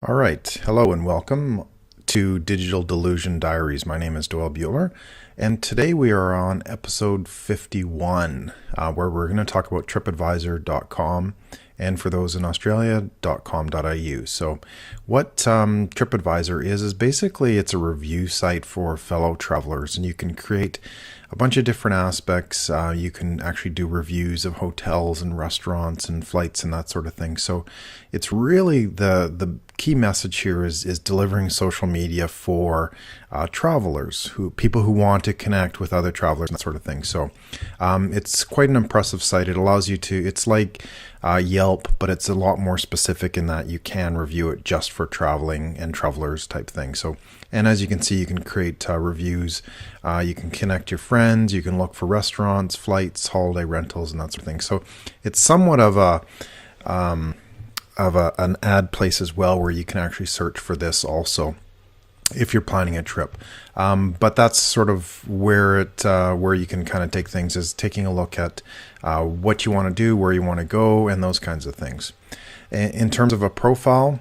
All right. Hello and welcome to Digital Delusion Diaries. My name is Doyle Bueller, and today we are on episode 51, where we're going to talk about TripAdvisor.com, and for those in Australia, .com.au. So what TripAdvisor is basically it's a review site for fellow travelers, and you can create a bunch of different aspects. You can actually do reviews of hotels and restaurants and flights and that sort of thing. So it's really the key message here is delivering social media for travelers, people who want to connect with other travelers and that sort of thing. So it's quite an impressive site. It allows you to, it's like Yelp, but it's a lot more specific in that you can review it just for traveling and travelers type thing. So, and as you can see, you can create reviews. You can connect your friends. You can look for restaurants, flights, holiday rentals, and that sort of thing. So it's somewhat of an ad place as well, where you can actually search for this also if you're planning a trip. But that's sort of where you can kind of take things, is taking a look at what you want to do, where you want to go, and those kinds of things. In terms of a profile,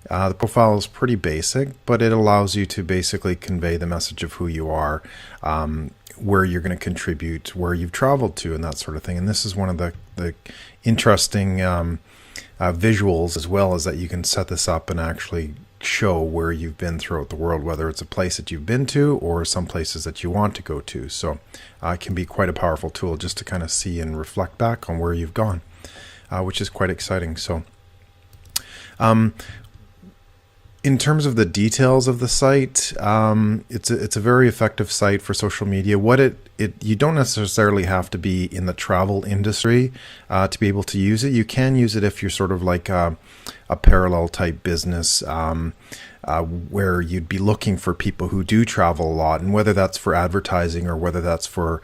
the profile is pretty basic, but it allows you to basically convey the message of who you are, where you're going to contribute, where you've traveled to, and that sort of thing. And this is one of the interesting visuals as well, is that you can set this up and actually show where you've been throughout the world, whether it's a place that you've been to or some places that you want to go to. So it can be quite a powerful tool just to kind of see and reflect back on where you've gone, which is quite exciting. So in terms of the details of the site, it's a very effective site for social media. You don't necessarily have to be in the travel industry to be able to use it. You can use it if you're sort of like a parallel type business, where you'd be looking for people who do travel a lot, and whether that's for advertising or whether that's for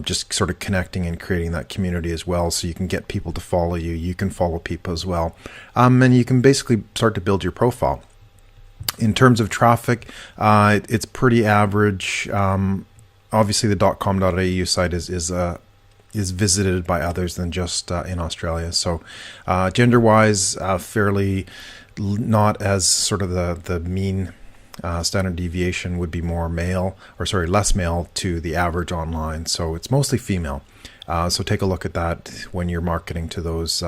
just sort of connecting and creating that community as well, so you can get people to follow you. You can follow people as well, and you can basically start to build your profile. In terms of traffic, it's pretty average. Obviously, the .com.au site is visited by others than just in Australia. So, gender-wise, fairly not as sort of the mean standard deviation would be more male, less male to the average online. So it's mostly female. So take a look at that when you're marketing to those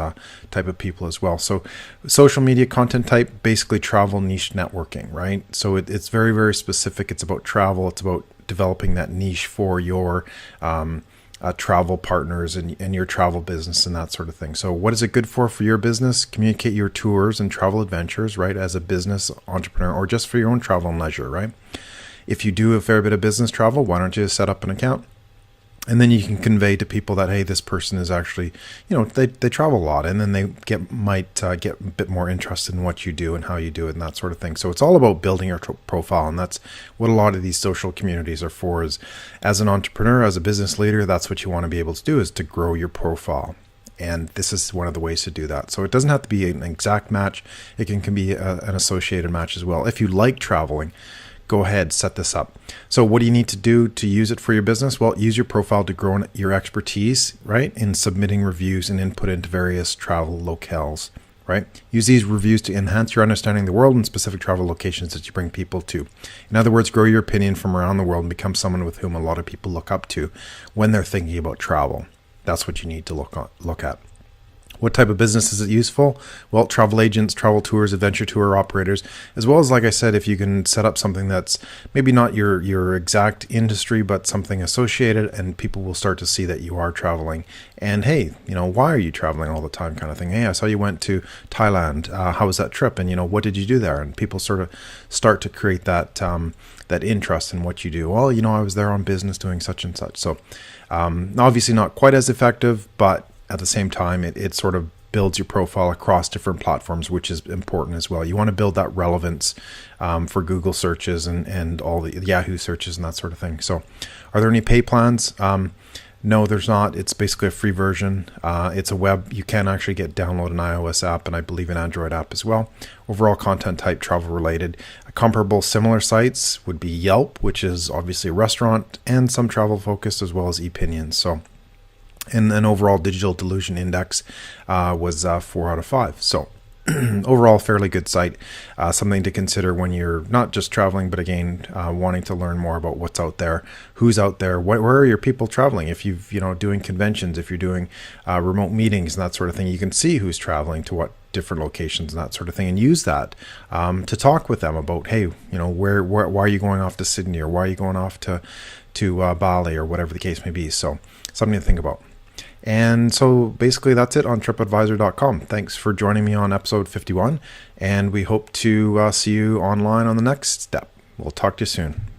type of people as well. So social media content type, basically travel niche networking, right? So it's very, very specific. It's about travel. It's about developing that niche for your travel partners and your travel business and that sort of thing. So what is it good for your business? Communicate your tours and travel adventures, right? As a business entrepreneur, or just for your own travel and leisure, right? If you do a fair bit of business travel, why don't you set up an account? And then you can convey to people that, hey, this person is actually, they travel a lot, and then they might get a bit more interested in what you do and how you do it and that sort of thing. So it's all about building your profile, and that's what a lot of these social communities are for. Is as an entrepreneur, as a business leader, that's what you want to be able to do, is to grow your profile. And this is one of the ways to do that. So it doesn't have to be an exact match. It can be an associated match as well. If you like traveling, go ahead, set this up. So what do you need to do to use it for your business? Well, use your profile to grow your expertise, right? In submitting reviews and input into various travel locales, right? Use these reviews to enhance your understanding of the world and specific travel locations that you bring people to. In other words, grow your opinion from around the world and become someone with whom a lot of people look up to when they're thinking about travel. That's what you need to look at. What type of business is it useful? Well, travel agents, travel tours, adventure tour operators, as well as, like I said, if you can set up something that's maybe not your exact industry, but something associated, and people will start to see that you are traveling. And hey, why are you traveling all the time, kind of thing? Hey, I saw you went to Thailand. How was that trip? And what did you do there? And people sort of start to create that interest in what you do. Well, I was there on business doing such and such. So obviously not quite as effective, but at the same time, it sort of builds your profile across different platforms, which is important as well. You want to build that relevance for Google searches and all the Yahoo searches and that sort of thing. So are there any pay plans? No, there's not. It's basically a free version. It's a web. You can actually download an iOS app, and I believe an Android app as well. Overall content type, travel related. Comparable similar sites would be Yelp, which is obviously a restaurant, and some travel focused, as well as ePinions. So and an overall digital delusion index was 4 out of 5. So overall fairly good site, something to consider when you're not just traveling, but again, wanting to learn more about what's out there, who's out there, where are your people traveling. If you've, doing conventions, if you're doing remote meetings and that sort of thing, you can see who's traveling to what different locations and that sort of thing, and use that to talk with them about, hey, why are you going off to Sydney, or why are you going off to Bali, or whatever the case may be. So something to think about. And so basically that's it on TripAdvisor.com. Thanks for joining me on episode 51, and we hope to see you online on the next step. We'll talk to you soon.